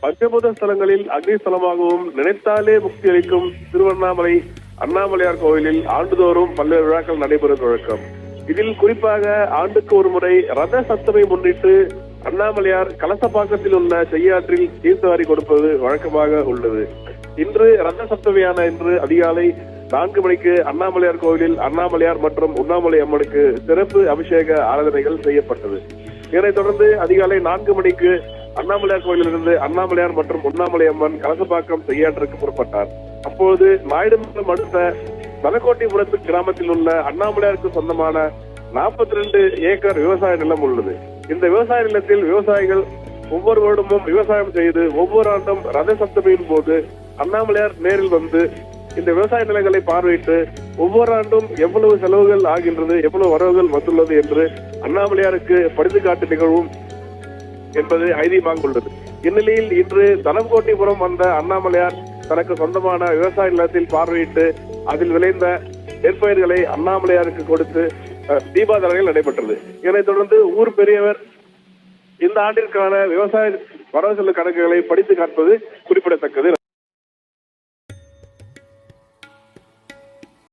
பஞ்சபூத ஸ்தலங்களில் அக்னி ஸ்தலமாகவும் நினைத்தாலே முக்தி அளிக்கும் திருவண்ணாமலை அண்ணாமலையார் கோவிலில் ஆண்டுதோறும் பல்வேறு விழாக்கள் நடைபெறும் வழக்கம். இதில் குறிப்பாக ஆண்டுக்கு ஒரு முறை ரத சப்தமை முன்னிட்டு அண்ணாமலையார் கலசப்பாக்கத்தில் உள்ள செய்யாற்றில் தீர்த்தவாரி கொடுப்பது வழக்கமாக உள்ளது. இன்று ரத சப்தமியான இன்று அதிகாலை 4 மணிக்கு அண்ணாமலையார் கோவிலில் அண்ணாமலையார் மற்றும் உண்ணாமலை அம்மனுக்கு சிறப்பு அபிஷேக ஆராதனைகள் செய்யப்பட்டது. இதனைத் தொடர்ந்து அதிகாலை 4 மணிக்கு அண்ணாமலையார் கோயிலிலிருந்து அண்ணாமலையார் மற்றும் உண்ணாமலை அம்மன் கலசப்பாக்கம் செய்யாற்றுக்கு புறப்பட்டார். அப்போது நாயுடுமங்கலம் அடுத்த மலக்கோட்டிபுரத்து கிராமத்தில் உள்ள அண்ணாமலையாருக்கு சொந்தமான 42 ஏக்கர் விவசாய நிலம் உள்ளது. இந்த விவசாய நிலத்தில் விவசாயிகள் ஒவ்வொரு வருடமும் விவசாயம் செய்து ஒவ்வொரு ஆண்டும் ரத சப்தமியின் போது அண்ணாமலையார் நேரில் வந்து இந்த விவசாய நிலங்களை பார்வையிட்டு ஒவ்வொரு ஆண்டும் எவ்வளவு செலவுகள் ஆகின்றது, எவ்வளவு வரவுகள் வந்துள்ளது என்று அண்ணாமலையாருக்கு படித்து காட்டு நிகழ்வும் என்பது ஐதீகமாக உள்ளது. இந்நிலையில் இன்று தனம்கோட்டிபுரம் வந்த அண்ணாமலையார் தனக்கு சொந்தமான விவசாய நிலத்தில் பார்வையிட்டு அதில் விளைந்த நெற்பயிர்களை அண்ணாமலையாருக்கு கொடுத்து தீபாராதனைகள் நடைபெற்றது. இதனைத் தொடர்ந்து ஊர் பெரியவர் இந்த ஆண்டிற்கான விவசாய வரவு செலவு கணக்குகளை படித்து காட்டுவது குறிப்பிடத்தக்கது.